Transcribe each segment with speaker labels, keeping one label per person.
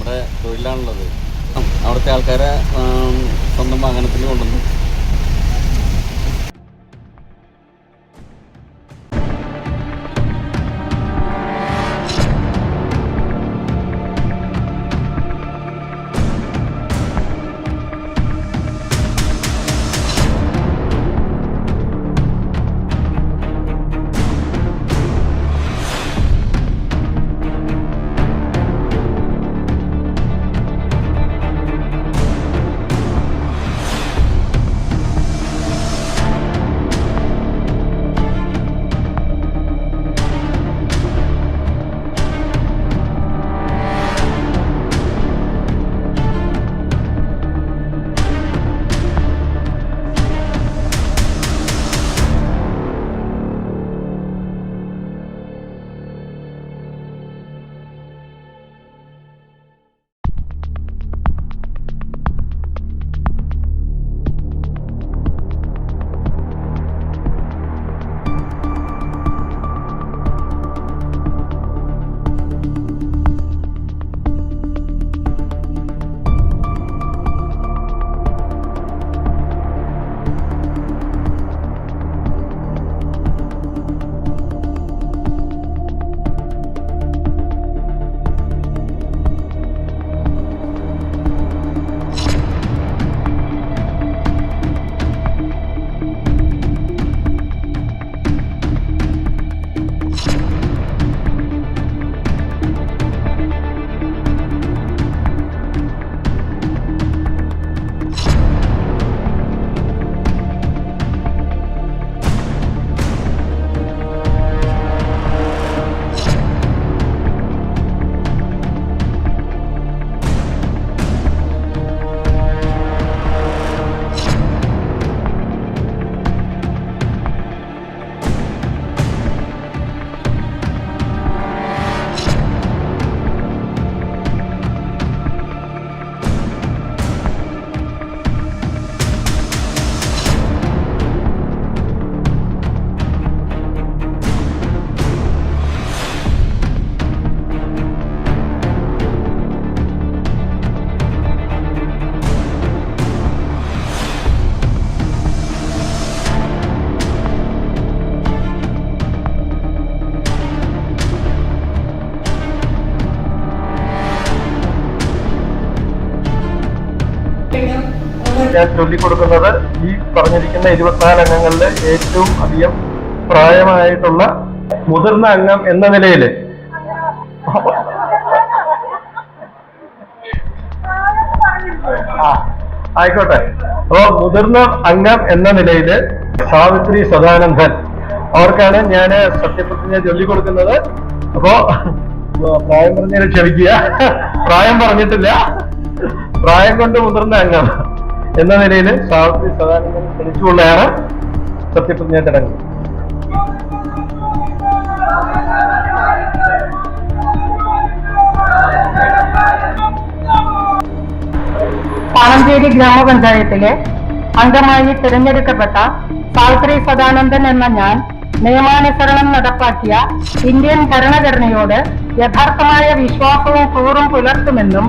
Speaker 1: അവിടെ തൊഴിലാണുള്ളത്. അവിടുത്തെ ആൾക്കാരെ സ്വന്തം വാഹനത്തിൽ കൊണ്ടുവന്നു.
Speaker 2: ഞാൻ ചൊല്ലിക്കൊടുക്കുന്നത് ഈ പറഞ്ഞിരിക്കുന്ന 24 അംഗങ്ങളിലെ ഏറ്റവും അധികം പ്രായമായിട്ടുള്ള മുതിർന്ന അംഗം എന്ന നിലയിൽ ആയിക്കോട്ടെ. അപ്പോ മുതിർന്ന അംഗം എന്ന നിലയിൽ സാവിത്രി സദാനന്ദൻ അവർക്കാണ് ഞാൻ സത്യപ്രതിജ്ഞ ചൊല്ലിക്കൊടുക്കുന്നത്. അപ്പോ പ്രായം പറഞ്ഞാൽ ക്ഷമിക്കുക, പ്രായം പറഞ്ഞിട്ടില്ല, പ്രായം കൊണ്ട് മുതിർന്ന അംഗം എന്ന നിലയിൽ സാവിത്രി സദാനന്ദൻ ക്ഷണിച്ചുകൊള്ളയാണ് സത്യപ്രതിജ്ഞ ചടങ്ങ്.
Speaker 3: പാണഞ്ചേരി ഗ്രാമപഞ്ചായത്തിലെ അംഗമായി തിരഞ്ഞെടുക്കപ്പെട്ട സാവിത്രി സദാനന്ദൻ എന്ന ഞാൻ നിയമാനുസരണം നടപ്പാക്കിയ ഇന്ത്യൻ ഭരണഘടനയോട് യഥാർത്ഥമായ വിശ്വാസവും കൂറും പുലർത്തുമെന്നും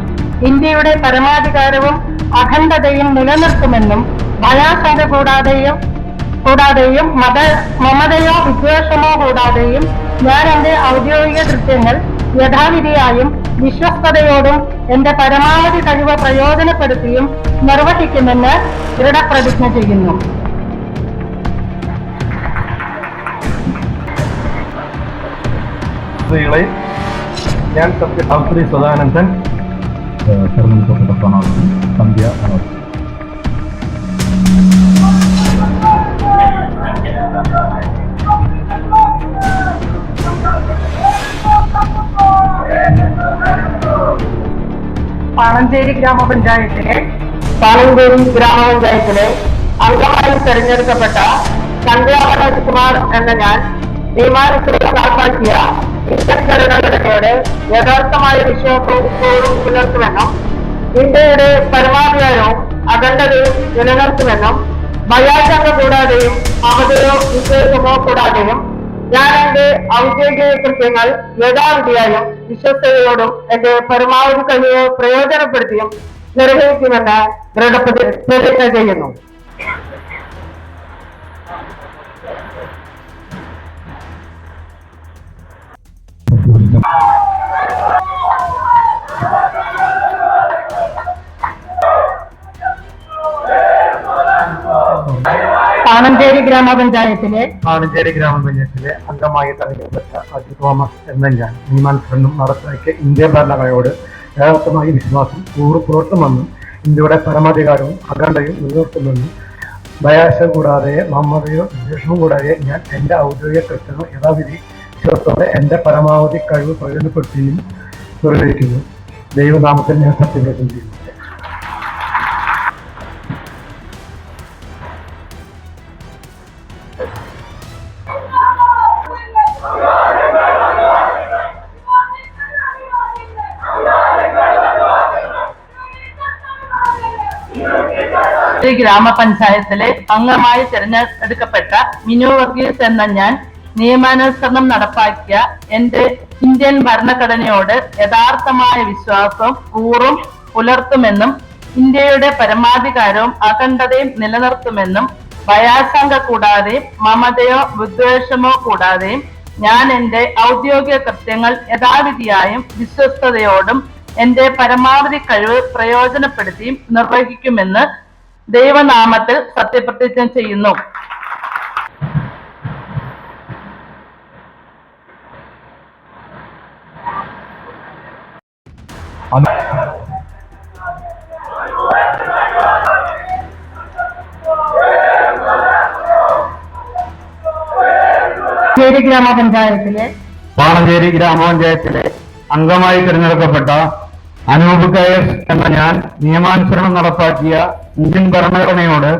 Speaker 3: ഇന്ത്യയുടെ പരമാധികാരവും അഖണ്ഡതയും നിലനിർത്തുമെന്നും ഭയാശങ്ക കൂടാതെയും മമതയോ വിദ്വേഷമോ കൂടാതെയും ഞാൻ എന്റെ ഔദ്യോഗിക കൃത്യങ്ങൾ യഥാവിധിയായും വിശ്വസ്തയോടും എന്റെ പരമാവധി കഴിവ് പ്രയോജനപ്പെടുത്തിയും നിർവഹിക്കുമെന്ന് ദൃഢപ്രതിജ്ഞ ചെയ്യുന്നു.
Speaker 2: ഞാൻ സാവിത്രി സദാനന്ദൻ
Speaker 4: തെരഞ്ഞെടുക്കപ്പെട്ട സ്ഥാനാർത്ഥി സന്ധ്യ മനോജ്.
Speaker 3: പാണഞ്ചേരി ഗ്രാമപഞ്ചായത്തിലെ അംഗമായി തെരഞ്ഞെടുക്കപ്പെട്ട സന്ധ്യ മനോജ് കുമാർ എന്ന ഞാൻ നിയമാനുസരണം നടപ്പാക്കിയ ഇന്ത്യൻ ഭരണഘടനയോട് യഥാർത്ഥമായ വിശ്വാസവും പുലർത്തുമെന്നും ഇന്ത്യയുടെ പരമാധികാരവും അഖണ്ഡതയും നിലനിർത്തുമെന്നും ഭയാശങ്ക കൂടാതെയും മമതയോ വിദ്വേഷമോ കൂടാതെയും ഞാൻ എന്റെ ഔദ്യോഗിക കൃത്യങ്ങൾ യഥാവിധിയായും വിശ്വസ്തയോടും എന്റെ പരമാവധി കഴിവ് പ്രയോജനപ്പെടുത്തിയും നിർവഹിക്കുമെന്ന് പ്രതിജ്ഞ ചെയ്യുന്നു. പാണഞ്ചേരി ഗ്രാമപഞ്ചായത്തിലെ
Speaker 2: അംഗമായി തെരഞ്ഞെടുക്കപ്പെട്ട അജി തോമസ് എന്ന ഞാൻ നിയമാനുസരണം നടപ്പാക്കിയ ഇന്ത്യൻ ഭരണഘടനയോട് യഥാർത്ഥമായി വിശ്വാസം പുലർത്തുമെന്നും ഇന്ത്യയുടെ പരമാധികാരവും അഖണ്ഡതയും നിലനിർത്തുമെന്നും ഭയാശ കൂടാതെ മമതയോ വിദ്വേഷവും കൂടാതെ ഞാൻ എൻ്റെ ഔദ്യോഗിക കൃത്യങ്ങൾ യഥാവിധി വിശ്വാസത്തോടെ എൻ്റെ പരമാവധി കഴിവ് പ്രയോജനപ്പെടുത്തുകയും നിർവഹിക്കുന്നു. ദൈവനാമത്തിൽ ഞാൻ സത്യപ്രതിജ്ഞ ചെയ്യുന്നു.
Speaker 3: ഗ്രാമപഞ്ചായത്തിലെ അംഗമായി തിരഞ്ഞെടുക്കപ്പെട്ട മിനു വർഗീസ് എന്ന ഞാൻ നിയമാനുസരണം നടപ്പാക്കിയ എന്റെ ഇന്ത്യൻ ഭരണഘടനയോട് യഥാർത്ഥമായ വിശ്വാസവും കൂറും പുലർത്തുമെന്നും ഇന്ത്യയുടെ പരമാധികാരവും അഖണ്ഡതയും നിലനിർത്തുമെന്നും ഭയാശങ്ക കൂടാതെയും മമതയോ വിദ്വേഷമോ കൂടാതെയും ഞാൻ എന്റെ ഔദ്യോഗിക കൃത്യങ്ങൾ യഥാവിധിയായും വിശ്വസ്തയോടും എന്റെ പരമാവധി കഴിവ് പ്രയോജനപ്പെടുത്തിയും നിർവഹിക്കുമെന്ന് ദൈവനാമത്തിൽ സത്യപ്രതിജ്ഞ ചെയ്യുന്നു.
Speaker 2: പാണഞ്ചേരി ഗ്രാമപഞ്ചായത്തിലെ അംഗമായി തിരഞ്ഞെടുക്കപ്പെട്ട അനൂപ് കയസ് എന്ന ഞാൻ നിയമാനുസരണം നടപ്പാക്കിയ ഇന്ത്യൻ ഭരണഘടനയോട്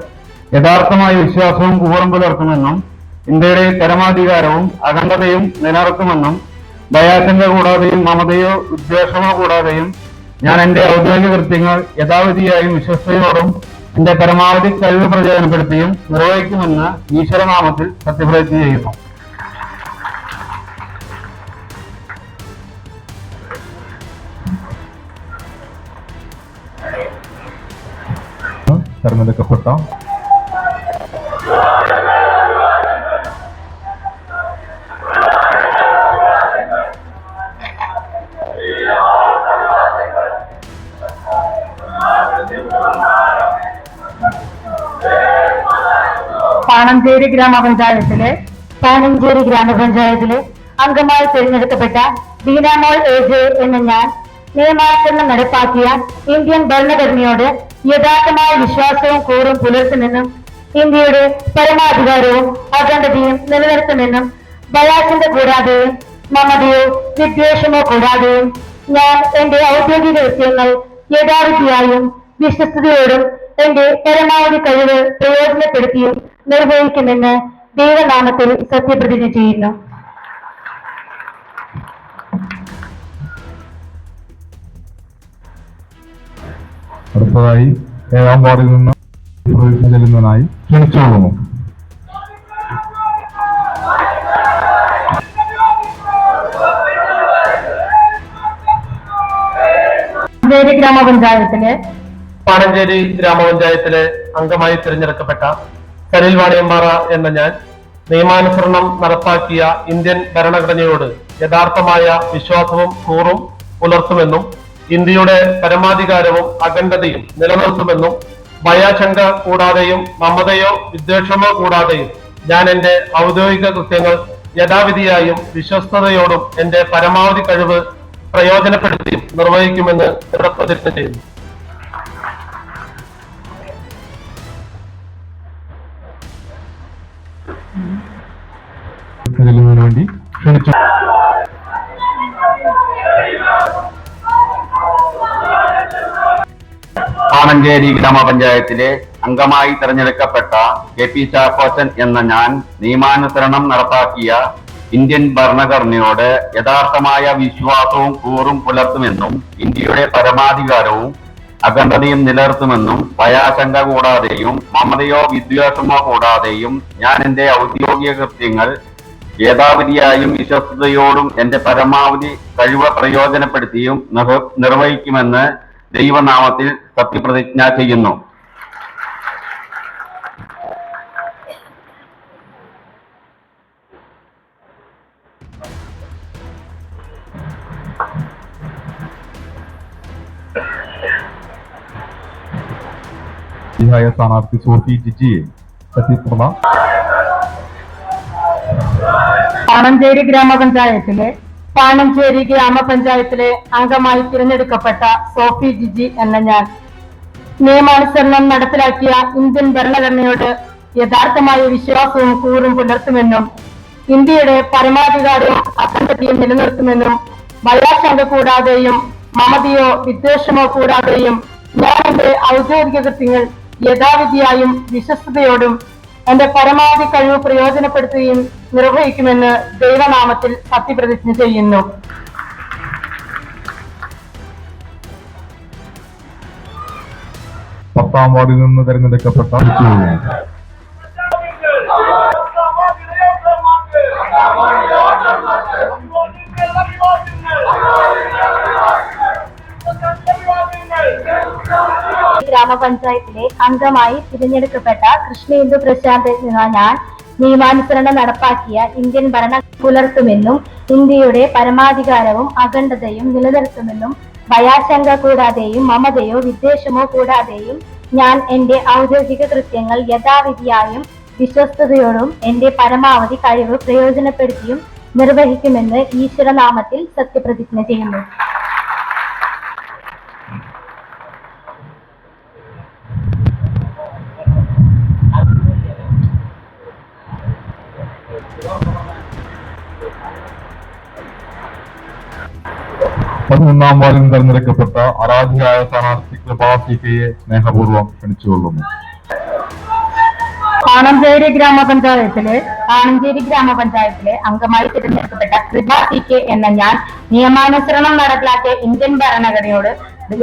Speaker 2: യഥാർത്ഥമായ വിശ്വാസവും കൂറും പുലർത്തുമെന്നും ഇന്ത്യയുടെ പരമാധികാരവും അഖണ്ഡതയും നിലനിർത്തുമെന്നും ഭയാശങ്ക കൂടാതെയും മമതയോ വിദ്വേഷമോ കൂടാതെയും ഞാൻ എന്റെ ഔദ്യോഗിക കൃത്യങ്ങൾ യഥാവിധിയായും വിശ്വസ്തയോടും എന്റെ പരമാവധി കഴിവ് പ്രയോജനപ്പെടുത്തിയും നിർവഹിക്കുമെന്ന് ഈശ്വരനാമത്തിൽ സത്യപ്രതിജ്ഞ ചെയ്യുന്നു.
Speaker 4: തെരഞ്ഞെടുക്കപ്പെട്ട
Speaker 3: പാണഞ്ചേരി ഗ്രാമപഞ്ചായത്തിലെ അംഗമായി തിരഞ്ഞെടുക്കപ്പെട്ട ദീനാമോൾ എജെ എന്ന ഞാൻ നിയമാനുസരണം നടപ്പാക്കിയ ഇന്ത്യൻ ഭരണഘടനയോട് യഥാർത്ഥമായ വിശ്വാസവും കൂറും പുലർത്തുമെന്നും ഇന്ത്യയുടെ പരമാധികാരവും അഖണ്ഡതയും നിലനിർത്തുമെന്നും ഭയാശങ്ക കൂടാതെയും മമതയോ വിദ്വേഷമോ കൂടാതെയും ഞാൻ എന്റെ ഔദ്യോഗിക കൃത്യങ്ങൾ യഥാവിധിയായും വിശ്വസ്തയോടും എന്റെ പരമാവധി കഴിവ് പ്രയോജനപ്പെടുത്തിയും നിർവഹിക്കുമെന്ന് ദൈവനാമത്തിൽ സത്യപ്രതിജ്ഞ ചെയ്യുന്നു.
Speaker 4: അടുത്തതായി 7ാം വാർഡിൽ നിന്ന് പ്രതിജ്ഞ ചെല്ലുന്നതിനായി ക്ഷണിച്ചുകൊള്ളുന്നു.
Speaker 2: പാണഞ്ചേരി ഗ്രാമപഞ്ചായത്തിലെ അംഗമായി തിരഞ്ഞെടുക്കപ്പെട്ട സനിൽ വാണിയമ്പാറ എന്ന ഞാൻ നിയമാനുസരണം നടപ്പാക്കിയ ഇന്ത്യൻ ഭരണഘടനയോട് യഥാർത്ഥമായ വിശ്വാസവും കൂറും പുലർത്തുമെന്നും ഇന്ത്യയുടെ പരമാധികാരവും അഖണ്ഡതയും നിലനിർത്തുമെന്നും ഭയാശങ്ക കൂടാതെയും മമതയോ വിദ്വേഷമോ കൂടാതെയും ഞാൻ എന്റെ ഔദ്യോഗിക കൃത്യങ്ങൾ യഥാവിധിയായും വിശ്വസ്തയോടും എന്റെ പരമാവധി കഴിവ് പ്രയോജനപ്പെടുത്തിയും നിർവഹിക്കുമെന്ന് പ്രതിജ്ഞ ചെയ്യുന്നു.
Speaker 4: വേണ്ടി ക്ഷണിച്ചു.
Speaker 1: പാണഞ്ചേരി ഗ്രാമപഞ്ചായത്തിലെ അംഗമായി തെരഞ്ഞെടുക്കപ്പെട്ട കെ പി ചാക്കോച്ചൻ എന്ന ഞാൻ നിയമാനുസരണം നടപ്പാക്കിയ ഇന്ത്യൻ ഭരണഘടനയോട് യഥാർത്ഥമായ വിശ്വാസവും കൂറും പുലർത്തുമെന്നും ഇന്ത്യയുടെ പരമാധികാരവും അഖണ്ഡതയും നിലനിർത്തുമെന്നും ഭയാശങ്ക കൂടാതെയും മമതയോ വിദ്വേഷമോ കൂടാതെയും ഞാൻ എന്റെ ഔദ്യോഗിക കൃത്യങ്ങൾ
Speaker 5: യഥാവിധിയായും വിശ്വസ്തയോടും എന്റെ പരമാവധി കഴിവ് പ്രയോജനപ്പെടുത്തിയും നിർവഹിക്കുമെന്ന് ദൈവനാമത്തിൽ സത്യപ്രതിജ്ഞ ചെയ്യുന്നു.
Speaker 4: സ്ഥാനാർത്ഥി സോഫി ജിജിയെ സത്യപ്രതിജ്ഞ.
Speaker 3: പാണഞ്ചേരി ഗ്രാമപഞ്ചായത്തിലെ അംഗമായി തിരഞ്ഞെടുക്കപ്പെട്ട സോഫി ജിജി എന്ന ഞാൻ നിയമാനുസരണം നടപ്പിലാക്കിയ ഇന്ത്യൻ ഭരണഘടനയോട് യഥാർത്ഥമായ വിശ്വാസവും കൂറും പുലർത്തുമെന്നും ഇന്ത്യയുടെ പരമാധികാരവും അഖണ്ഡതയും നിലനിർത്തുമെന്നും ഭയാശങ്ക കൂടാതെയും മമതയോ വിദ്വേഷമോ കൂടാതെയും ഞാൻ എന്റെ ഔദ്യോഗിക കൃത്യങ്ങൾ യഥാവിധിയായും വിശ്വസ്തയോടും എന്റെ പരമാവധി കഴിവ് പ്രയോജനപ്പെടുത്തുകയും നിർവഹിക്കുമെന്ന് ദൈവനാമത്തിൽ സത്യപ്രതിജ്ഞ ചെയ്യുന്നു.
Speaker 4: പത്താം വാർഡിൽ നിന്ന് തെരഞ്ഞെടുക്കപ്പെട്ട
Speaker 3: ഗ്രാമപഞ്ചായത്തിലെ അംഗമായി തിരഞ്ഞെടുക്കപ്പെട്ട കൃഷ്ണേന്ദു പ്രശാന്ത് എന്ന ഞാൻ നിയമാനുസരണം നടപ്പാക്കിയ ഇന്ത്യൻ ഭരണം പുലർത്തുമെന്നും ഇന്ത്യയുടെ പരമാധികാരവും അഖണ്ഡതയും നിലനിർത്തുമെന്നും ഭയാശങ്ക കൂടാതെയും മമതയോ വിദ്വേഷമോ കൂടാതെയും ഞാൻ എന്റെ ഔദ്യോഗിക കൃത്യങ്ങൾ യഥാവിധിയായും വിശ്വസ്തയോടും എന്റെ പരമാവധി കഴിവ് പ്രയോജനപ്പെടുത്തിയും നിർവഹിക്കുമെന്ന് ഈശ്വരനാമത്തിൽ സത്യപ്രതിജ്ഞ ചെയ്യുന്നു.
Speaker 4: പതിനൊന്നാം വാർഡിൽ തെരഞ്ഞെടുക്കപ്പെട്ട ആരാധ്യയായ സ്ഥാനാർത്ഥി കൃപാസിക്കയെ സ്നേഹപൂർവ്വം ക്ഷണിച്ചുകൊള്ളുന്നു.
Speaker 3: ആണഞ്ചേരി ഗ്രാമപഞ്ചായത്തിലെ അംഗമായി തിരഞ്ഞെടുക്കപ്പെട്ട കൃപാസിക്കെ എന്ന ഞാൻ നിയമാനുസരണം നടപ്പിലാക്കിയ ഇന്ത്യൻ ഭരണഘടനയോട്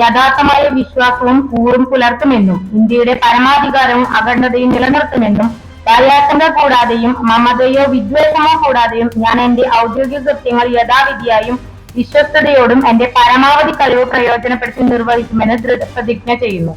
Speaker 3: യഥാർത്ഥമായ വിശ്വാസവും കൂറും പുലർത്തുമെന്നും ഇന്ത്യയുടെ പരമാധികാരവും അഖണ്ഡതയും നിലനിർത്തുമെന്നും ഭയാശങ്ക കൂടാതെയും മമതയോ വിദ്വേഷമോ കൂടാതെയും ഞാൻ എന്റെ ഔദ്യോഗിക കൃത്യങ്ങൾ യഥാവിധിയായും വിശ്വസ്തയോടും എന്റെ പരമാവധി കഴിവ് പ്രയോജനപ്പെടുത്തി നിർവഹിക്കുമെന്ന് ദൃഢപ്രതിജ്ഞ ചെയ്യുന്നു.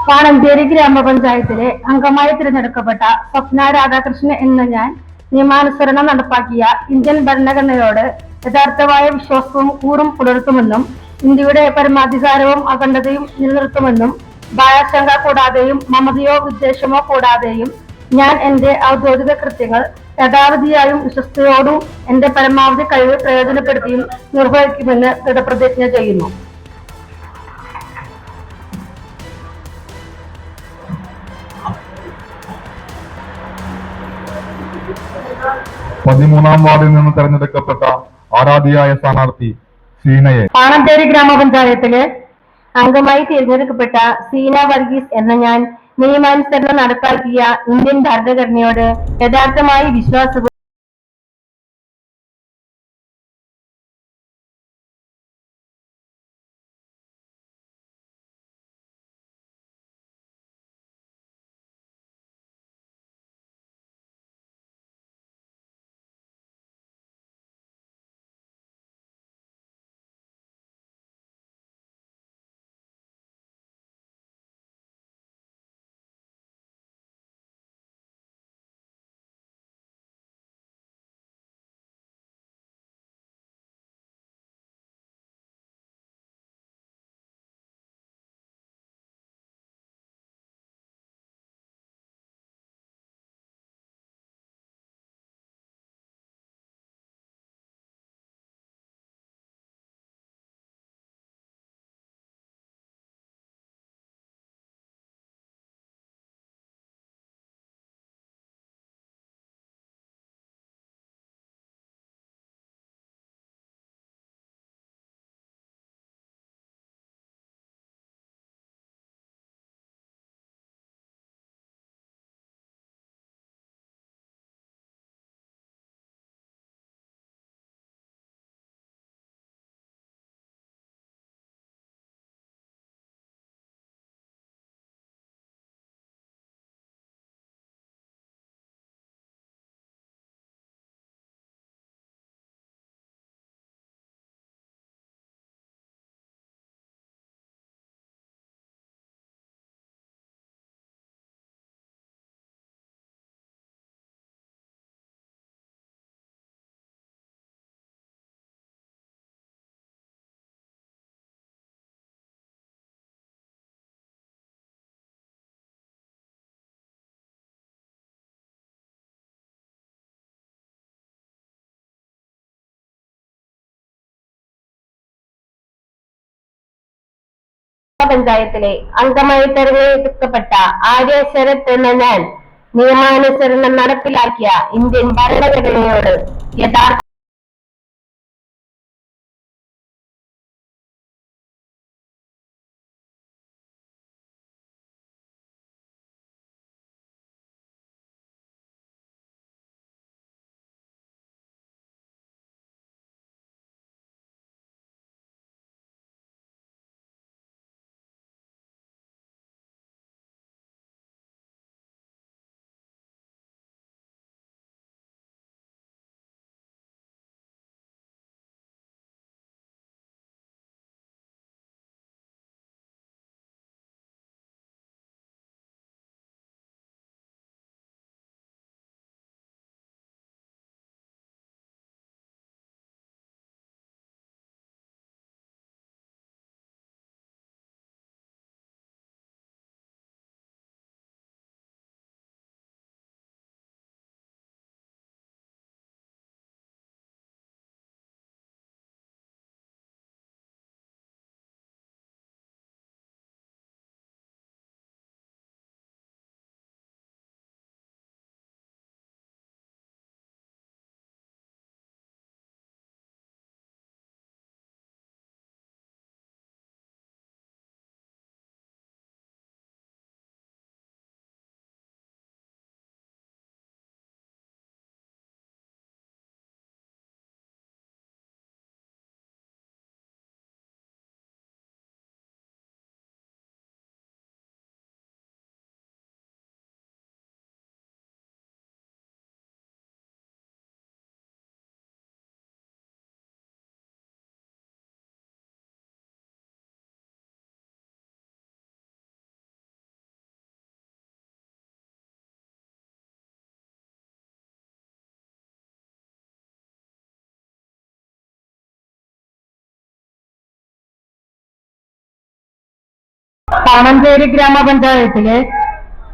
Speaker 3: പാണഞ്ചേരി ഗ്രാമപഞ്ചായത്തിലെ അംഗമായി തിരഞ്ഞെടുക്കപ്പെട്ട സ്വപ്ന രാധാകൃഷ്ണൻ എന്ന ഞാൻ നിയമാനുസരണം നടപ്പാക്കിയ ഇന്ത്യൻ ഭരണഘടനയോട് യഥാർത്ഥമായ വിശ്വാസവും കൂറും പുലർത്തുമെന്നും ഇന്ത്യയുടെ പരമാധികാരവും അഖണ്ഡതയും നിലനിർത്തുമെന്നും ഭയാശങ്ക കൂടാതെയും മമതയോ വിദ്വേഷമോ കൂടാതെയും ഞാൻ എന്റെ ഔദ്യോഗിക കൃത്യങ്ങൾ യഥാവിധിയായും വിശ്വസ്തയോടും എന്റെ പരമാവധി കഴിവ് പ്രയോജനപ്പെടുത്തിയും നിർവഹിക്കുമെന്ന് ദൃഢപ്രതിജ്ഞ ചെയ്യുന്നു.
Speaker 4: പതിമൂന്നാം വാർഡിൽ നിന്ന് തെരഞ്ഞെടുക്കപ്പെട്ട ആരാധ്യയായ സ്ഥാനാർത്ഥി സീനയെ
Speaker 3: പാണഞ്ചേരി ഗ്രാമപഞ്ചായത്തിലെ അംഗമായി തിരഞ്ഞെടുക്കപ്പെട്ട സീന വർഗീസ് എന്ന ഞാൻ നിയമാനുസരണം നടപ്പാക്കിയ ഇന്ത്യൻ ഭരണഘടനയോട് യഥാർത്ഥമായി വിശ്വാസവും ഗ്രാമപഞ്ചായത്തിലെ അംഗമായി തെരഞ്ഞെടുക്കപ്പെട്ട ആര്യ ശരത് എന്ന ഞാൻ നിയമാനുസരണം നടപ്പിലാക്കിയ ഇന്ത്യൻ ഭരണഘടനയോട് യഥാർത്ഥ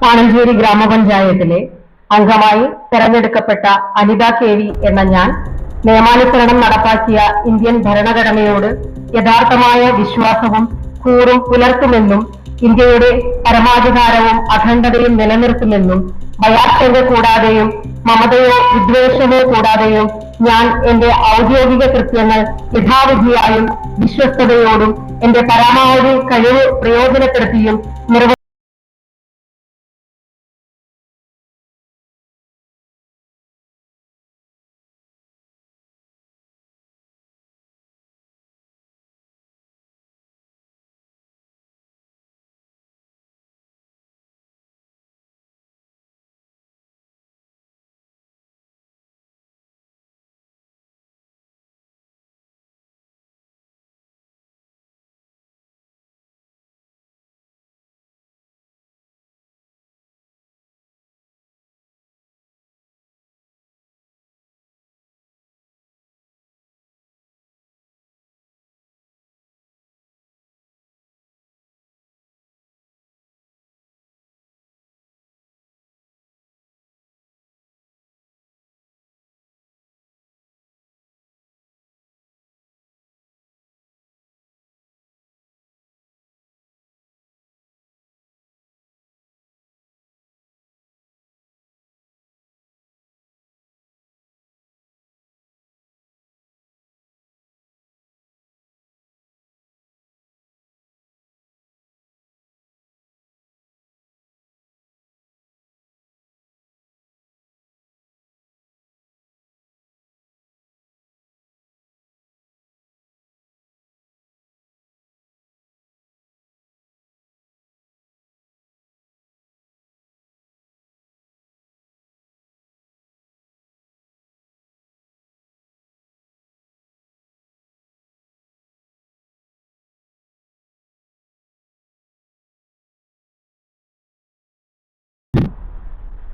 Speaker 3: പാണഞ്ചേരി ഗ്രാമപഞ്ചായത്തിലെ അംഗമായി തെരഞ്ഞെടുക്കപ്പെട്ട അനിത KV എന്ന ഞാൻ നിയമാനുസരണം നടപ്പാക്കിയ ഇന്ത്യൻ ഭരണഘടനയോട് യഥാർത്ഥമായ വിശ്വാസവും കൂറും പുലർത്തുമെന്നും ഇന്ത്യയുടെ പരമാധികാരവും അഖണ്ഡതയും നിലനിർത്തുമെന്നും ഭയാശങ്ക കൂടാതെയും മമതയോ വിദ്വേഷമോ കൂടാതെയും ഞാൻ എന്റെ ഔദ്യോഗിക കൃത്യങ്ങൾ യഥാവിധിയായും വിശ്വസ്തയോടും എന്റെ പരമാവധി കഴിവ് പ്രയോജനപ്പെടുത്തിയും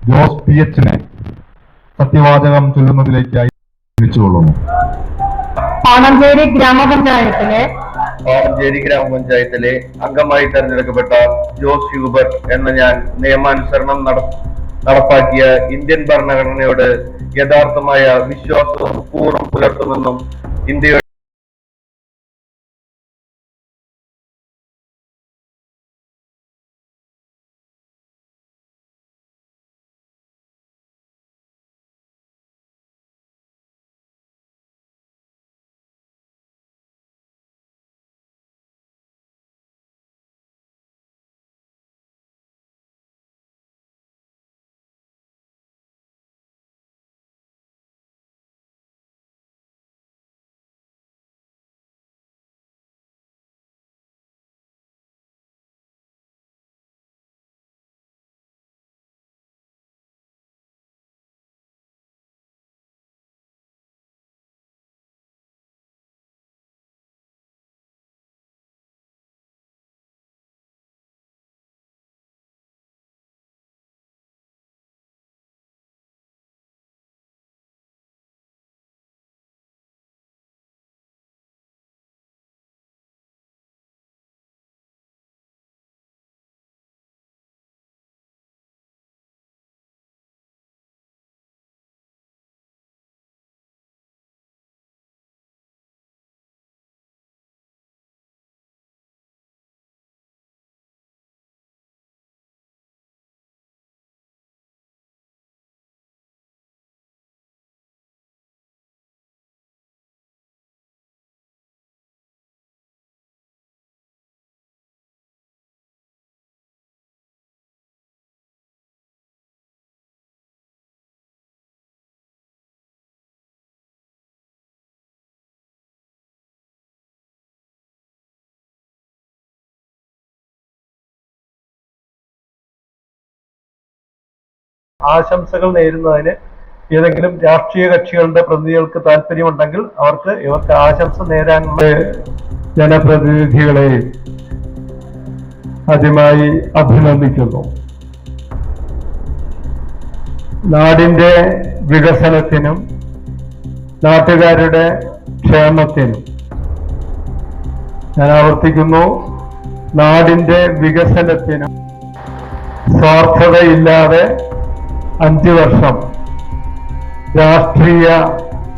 Speaker 4: ജോസ് PH സത്യവാചകം ചൊല്ലുന്നതിലേക്കായി ക്ഷണിച്ചുകൊള്ളുന്നു.
Speaker 3: പാണഞ്ചേരി
Speaker 6: ഗ്രാമപഞ്ചായത്തിലെ അംഗമായി തെരഞ്ഞെടുക്കപ്പെട്ട ജോസ് ഹ്യൂബർട്ട് എന്ന ഞാൻ നിയമാനുസരണം നടപ്പാക്കിയ ഇന്ത്യൻ ഭരണഘടനയോട് യഥാർത്ഥമായ വിശ്വാസവും കൂറും പുലർത്തുമെന്നും ഇന്ത്യയുടെ
Speaker 2: ആശംസകൾ നേരുന്നതിന് ഏതെങ്കിലും രാഷ്ട്രീയ കക്ഷികളുടെ പ്രതിനിധികൾക്ക് താല്പര്യമുണ്ടെങ്കിൽ ഇവർക്ക് ആശംസ നേരാനുള്ള ജനപ്രതിനിധികളെ ആദ്യമായി അഭിനന്ദിക്കുന്നു. നാടിന്റെ വികസനത്തിനും നാട്ടുകാരുടെ ക്ഷേമത്തിനും, ഞാൻ ആവർത്തിക്കുന്നു, നാടിന്റെ വികസനത്തിനും സ്വാർത്ഥതയില്ലാതെ 5 വർഷം രാഷ്ട്രീയ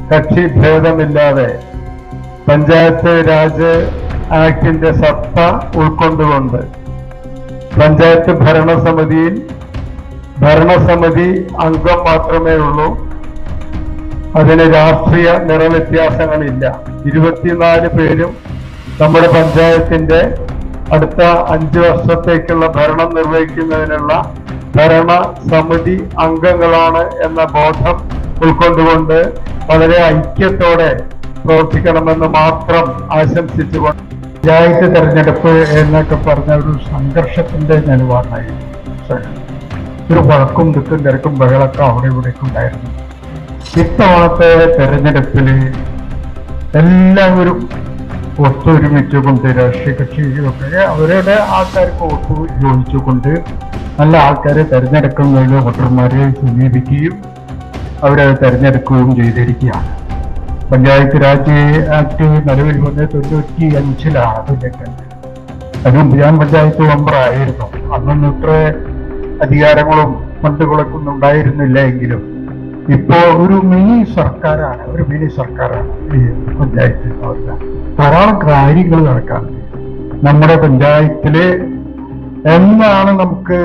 Speaker 2: കക്ഷി ഭേദമില്ലാതെ പഞ്ചായത്ത് രാജ് ആക്ടിന്റെ സത്ത ഉൾക്കൊണ്ടുകൊണ്ട് പഞ്ചായത്ത് ഭരണസമിതി അംഗം മാത്രമേ ഉള്ളൂ. അതിന് രാഷ്ട്രീയ നിറവ്യത്യാസങ്ങളില്ല. 24 പേരും നമ്മുടെ പഞ്ചായത്തിന്റെ അടുത്ത 5 വർഷത്തേക്കുള്ള ഭരണം നിർവഹിക്കുന്നതിനുള്ള ഭരണസമിതി അംഗങ്ങളാണ് എന്ന ബോധം ഉൾക്കൊണ്ടുകൊണ്ട് വളരെ ഐക്യത്തോടെ പ്രവർത്തിക്കണമെന്ന് മാത്രം ആശംസിച്ചുകൊണ്ട്, പഞ്ചായത്ത് തെരഞ്ഞെടുപ്പ് എന്നൊക്കെ പറഞ്ഞ ഒരു സംഘർഷത്തിന്റെ നിലപാടായി. ഒരു വഴക്കും തിരക്കും ബഹളൊക്കെ അവിടെ ഇവിടേക്ക് ഉണ്ടായിരുന്നു. ഇത്തവണത്തെ തെരഞ്ഞെടുപ്പില് എല്ലാവരും ഒത്തൊരുമിച്ചുകൊണ്ട് രാഷ്ട്രീയ കക്ഷികളൊക്കെ അവരുടെ ആൾക്കാർക്ക് ഒത്തു യോജിച്ചുകൊണ്ട് നല്ല ആൾക്കാരെ തെരഞ്ഞെടുക്കുന്നതിന് വോട്ടർമാരെ സമീപിക്കുകയും അവരെ തെരഞ്ഞെടുക്കുകയും ചെയ്തിരിക്കുകയാണ്. പഞ്ചായത്ത് രാജ് ആക്ട് നിലവിൽ വന്ന് 95-ലാണ് അതിൻ്റെയൊക്കെ. അതിനുമുമ്പ് ഞാൻ പഞ്ചായത്ത് മെമ്പറായിരുന്നു. അന്നൊന്നും ഇത്ര അധികാരങ്ങളും ഫണ്ടുകളൊക്കെ ഒന്നും ഉണ്ടായിരുന്നില്ല. എങ്കിലും ഇപ്പോ ഒരു മിനി സർക്കാരാണ് ഈ പഞ്ചായത്ത്. ധാരാളം കാര്യങ്ങൾ നടക്കാറുണ്ട് നമ്മുടെ പഞ്ചായത്തില്. എന്നാണ് നമുക്ക്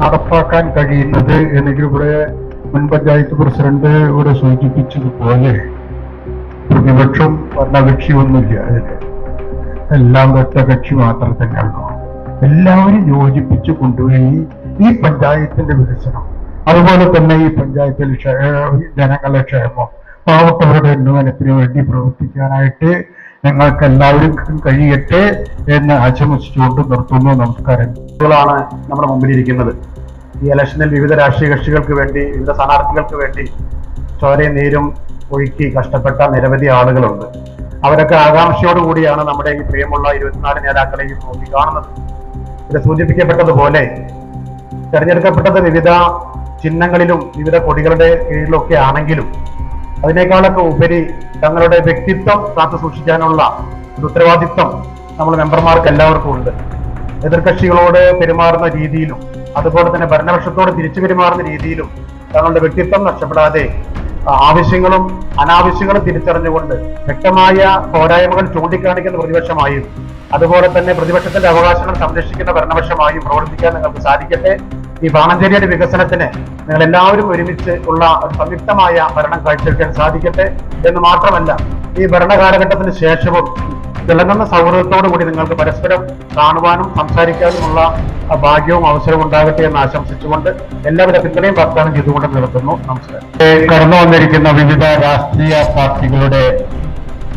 Speaker 2: നടപ്പാക്കാൻ കഴിയുന്നത് എന്നെങ്കിലും ഇവിടെ മുൻ പഞ്ചായത്ത് പ്രസിഡന്റ് ഇവിടെ സൂചിപ്പിച്ചതുപോലെ പ്രതിപക്ഷം ഭരണകക്ഷി ഒന്നുമില്ല. അതില് എല്ലാം ഒറ്റ കക്ഷി മാത്രം തന്നെയുള്ളൂ. എല്ലാവരും യോജിപ്പിച്ചു കൊണ്ടുപോയി ഈ പഞ്ചായത്തിന്റെ വികസനം, അതുപോലെ തന്നെ ഈ പഞ്ചായത്തിൽ ജനങ്ങളുടെ ക്ഷേമം, പാവപ്പെട്ടവരുടെ ഉന്നമനത്തിന് വേണ്ടി പ്രവർത്തിക്കാനായിട്ട് ഞങ്ങൾക്ക് എല്ലാവർക്കും കഴിയട്ടെ എന്ന് ആശംസിച്ചുകൊണ്ട് നിർത്തുന്നു. നമസ്കാരം.
Speaker 7: നമ്മുടെ മുമ്പിലിരിക്കുന്നത് ഈ ഇലക്ഷനിൽ വിവിധ രാഷ്ട്രീയ കക്ഷികൾക്ക് വേണ്ടി, വിവിധ സ്ഥാനാർത്ഥികൾക്ക് വേണ്ടി ചോരയും നീരും ഒഴുക്കി കഷ്ടപ്പെട്ട നിരവധി ആളുകളുണ്ട്. അവരൊക്കെ ആകാംക്ഷയോടുകൂടിയാണ് നമ്മുടെ ഈ പ്രിയമുള്ള 24 നേതാക്കളെയും നോക്കി കാണുന്നത്. ഇത് സൂചിപ്പിക്കപ്പെട്ടതുപോലെ തെരഞ്ഞെടുക്കപ്പെട്ടത് വിവിധ ചിഹ്നങ്ങളിലും വിവിധ കൊടികളുടെ കീഴിലൊക്കെ ആണെങ്കിലും അതിനേക്കാളൊക്കെ ഉപരി തങ്ങളുടെ വ്യക്തിത്വം കാത്തു സൂക്ഷിക്കാനുള്ള ഒരു ഉത്തരവാദിത്വം നമ്മൾ മെമ്പർമാർക്ക് എല്ലാവർക്കും ഉണ്ട്. എതിർകക്ഷികളോട് പെരുമാറുന്ന രീതിയിലും അതുപോലെ തന്നെ ഭരണപക്ഷത്തോട് തിരിച്ചു പെരുമാറുന്ന രീതിയിലും തങ്ങളുടെ വ്യക്തിത്വം നഷ്ടപ്പെടാതെ ആവശ്യങ്ങളും അനാവശ്യങ്ങളും തിരിച്ചറിഞ്ഞുകൊണ്ട് വ്യക്തമായ പോരായ്മകൾ ചൂണ്ടിക്കാണിക്കുന്ന പ്രതിപക്ഷമായും അതുപോലെ തന്നെ പ്രതിപക്ഷത്തിന്റെ അവകാശങ്ങൾ സംരക്ഷിക്കുന്ന ഭരണപക്ഷമായും പ്രവർത്തിക്കാൻ നിങ്ങൾക്ക് സാധിക്കട്ടെ. ഈ ബാണഞ്ചേരിയുടെ വികസനത്തിന് നിങ്ങൾ എല്ലാവരും ഒരുമിച്ച് ഉള്ള ഒരു സംയുക്തമായ ഭരണം കാഴ്ചവെക്കാൻ സാധിക്കട്ടെ എന്ന് മാത്രമല്ല, ഈ ഭരണകാലഘട്ടത്തിന് ശേഷവും തിളങ്ങുന്ന സൗഹൃദത്തോടു കൂടി നിങ്ങൾക്ക് പരസ്പരം കാണുവാനും സംസാരിക്കാനുമുള്ള ഭാഗ്യവും അവസരവും ഉണ്ടാകട്ടെ എന്ന് ആശംസിച്ചുകൊണ്ട് എല്ലാവരുടെ പിന്തുണയും വാഗ്ദാനം ചെയ്തുകൊണ്ട് നിർത്തുന്നു. നമസ്കാരം.
Speaker 2: കടന്നു വന്നിരിക്കുന്ന വിവിധ രാഷ്ട്രീയ പാർട്ടികളുടെ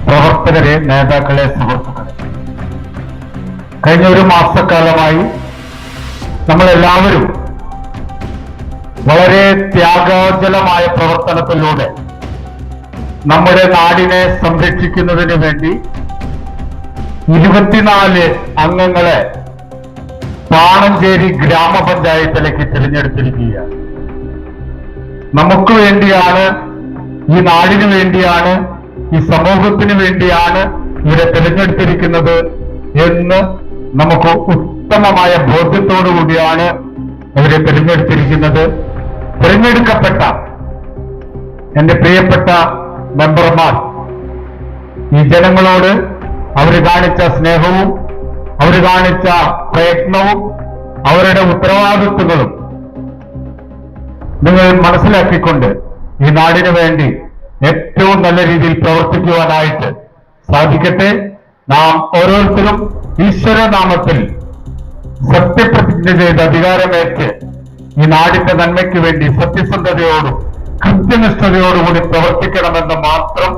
Speaker 2: പ്രവർത്തകരെ, നേതാക്കളെ, സുഹൃത്തുക്കളെ, കഴിഞ്ഞ ഒരു മാസക്കാലമായി നമ്മളെല്ലാവരും വളരെ ത്യാഗോജ്ജലമായ പ്രവർത്തനത്തിലൂടെ നമ്മുടെ നാടിനെ സംരക്ഷിക്കുന്നതിന് വേണ്ടി 24 അംഗങ്ങളെ പാണഞ്ചേരി ഗ്രാമപഞ്ചായത്തിലേക്ക് തിരഞ്ഞെടുത്തിരിക്കുകയാണ്. നമുക്ക് വേണ്ടിയാണ്, ഈ നാടിനു വേണ്ടിയാണ്, ഈ സമൂഹത്തിന് വേണ്ടിയാണ് ഇവരെ തിരഞ്ഞെടുത്തിരിക്കുന്നത് എന്ന് നമുക്ക് ഉത്തമമായ ബോധ്യത്തോടു കൂടിയാണ് അവരെ തിരഞ്ഞെടുത്തിരിക്കുന്നത്. തിരഞ്ഞെടുക്കപ്പെട്ട എന്റെ പ്രിയപ്പെട്ട മെമ്പർമാർ ഈ ജനങ്ങളോട് അവർ കാണിച്ച സ്നേഹവും അവർ കാണിച്ച പ്രയത്നവും അവരുടെ ഉത്തരവാദിത്വങ്ങളും നിങ്ങൾ മനസ്സിലാക്കിക്കൊണ്ട് ഈ നാടിനു വേണ്ടി ഏറ്റവും നല്ല രീതിയിൽ പ്രവർത്തിക്കുവാനായിട്ട് സാധിക്കട്ടെ. നാം ഓരോരുത്തരും ഈശ്വരനാമത്തിൽ സത്യപ്രതിജ്ഞ ചെയ്ത് അധികാരമേറ്റ് ഈ നാടിന്റെ നന്മയ്ക്ക് വേണ്ടി സത്യസന്ധതയോടും കൃത്യനിഷ്ഠതയോടുകൂടി പ്രവർത്തിക്കണമെന്ന് മാത്രം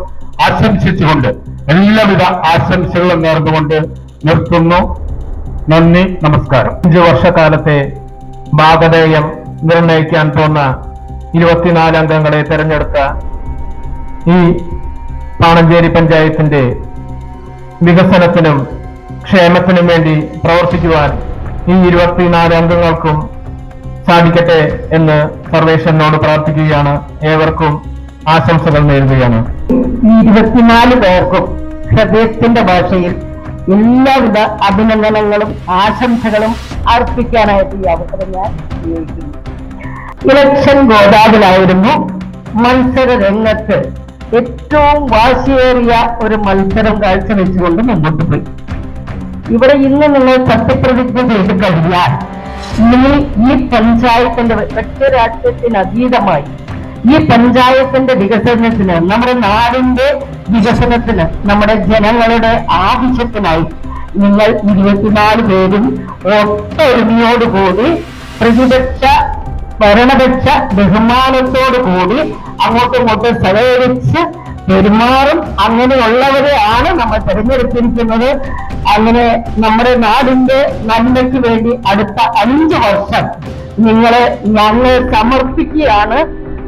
Speaker 2: ആശംസിച്ചുകൊണ്ട് എല്ലാവിധ ആശംസകളും നേർന്നുകൊണ്ട് നിർത്തുന്നു. നന്ദി, നമസ്കാരം. 5 വർഷക്കാലത്തെ ഭാഗധേയം നിർണയിക്കാൻ പോന്ന
Speaker 7: 24 അംഗങ്ങളെ തെരഞ്ഞെടുത്ത ഈ പാണഞ്ചേരി പഞ്ചായത്തിന്റെ വികസനത്തിനും ക്ഷേമത്തിനും വേണ്ടി പ്രവർത്തിക്കുവാൻ ഈ 24 അംഗങ്ങൾക്കും സാധിക്കട്ടെ എന്ന് സർവേശ്വരനോട് പ്രാർത്ഥിക്കുകയാണ്. ഏവർക്കും ആശംസകൾ നേരുകയാണ്.
Speaker 3: ഈ 24 പേർക്കും ഹൃദയത്തിന്റെ ഭാഷയിൽ എല്ലാവിധ അഭിനന്ദനങ്ങളും ആശംസകളും അർപ്പിക്കാനായിട്ട് ഈ അവസരം ഞാൻ ഉപയോഗിക്കുന്നു. ഇലക്ഷൻ ഗോദാവിലായിരുന്നു. മത്സര രംഗത്ത് ഏറ്റവും വാശിയേറിയ ഒരു മത്സരം കാഴ്ചവെച്ചുകൊണ്ട് മുമ്പോട്ട് പോയി. ഇവിടെ ഇന്ന് നിങ്ങൾ സത്യപ്രതിജ്ഞ ചെയ്ത് കഴിഞ്ഞാൽ ഈ പഞ്ചായത്തിന്റെ ഒറ്റ രാഷ്ട്രീയത്തിന് അതീതമായി ഈ പഞ്ചായത്തിന്റെ വികസനത്തിന്, നമ്മുടെ നാടിന്റെ വികസനത്തിന്, നമ്മുടെ ജനങ്ങളുടെ ആവശ്യത്തിനായി നിങ്ങൾ 24 പേരും ഒത്തൊരുമയോടുകൂടി പ്രതിപക്ഷ ഭരണപക്ഷ ബഹുമാനത്തോടുകൂടി അങ്ങോട്ടും ഇങ്ങോട്ടും സഹകരിച്ച് പെരുമാറും. അങ്ങനെയുള്ളവരെയാണ് നമ്മൾ തെരഞ്ഞെടുത്തിരിക്കുന്നത്. അങ്ങനെ നമ്മുടെ നാടിന്റെ നന്മയ്ക്ക് വേണ്ടി അടുത്ത 5 വർഷം ഞങ്ങൾ സമർപ്പിക്കുകയാണ്.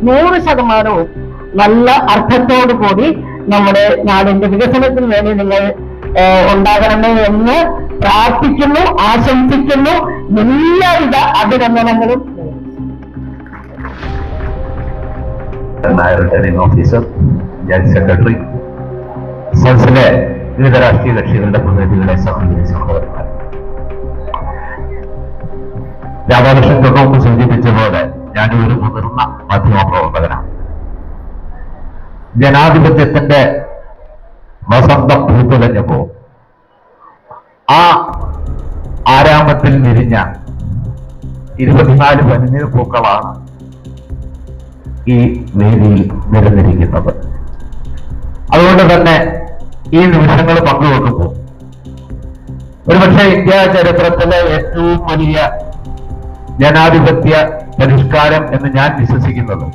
Speaker 3: 100% നല്ല അർത്ഥത്തോടു കൂടി നമ്മുടെ നാടിന്റെ വികസനത്തിന് വേണ്ടി നിങ്ങൾ ഉണ്ടാകണമേ എന്ന് പ്രാർത്ഥിക്കുന്നു, ആശംസിക്കുന്നു. എല്ലാവിധ അഭിനന്ദനങ്ങളും.
Speaker 8: Nair returning officer, general secretary, സദസ്സിലെ വിവിധ രാഷ്ട്രീയ കക്ഷികളുടെ പ്രതിനിധികളെ സഹോദരന്മാർ, രാധാകൃഷ്ണൻ തൊട്ടുമുമ്പ് സൂചിപ്പിച്ച പോലെ ഞാനൊരു മുതിർന്ന മാധ്യമപ്രവർത്തകനാണ്. ജനാധിപത്യത്തിന്റെ വസന്തം പൂത്തുലഞ്ഞപ്പോ ആ ആരാമത്തിൽ വിരിഞ്ഞ 24 പനിനീർ പൂക്കളാണ് ഈ വേദിയിൽ നിരന്നിരിക്കുന്നത്. അതുകൊണ്ട് തന്നെ ഈ നിമിഷങ്ങൾ പങ്കുവെക്കുമ്പോൾ ഒരുപക്ഷെ ഇന്ത്യ ചരിത്രത്തിലെ ഏറ്റവും വലിയ ജനാധിപത്യ പരിഷ്കാരം എന്ന് ഞാൻ വിശ്വസിക്കുന്നത്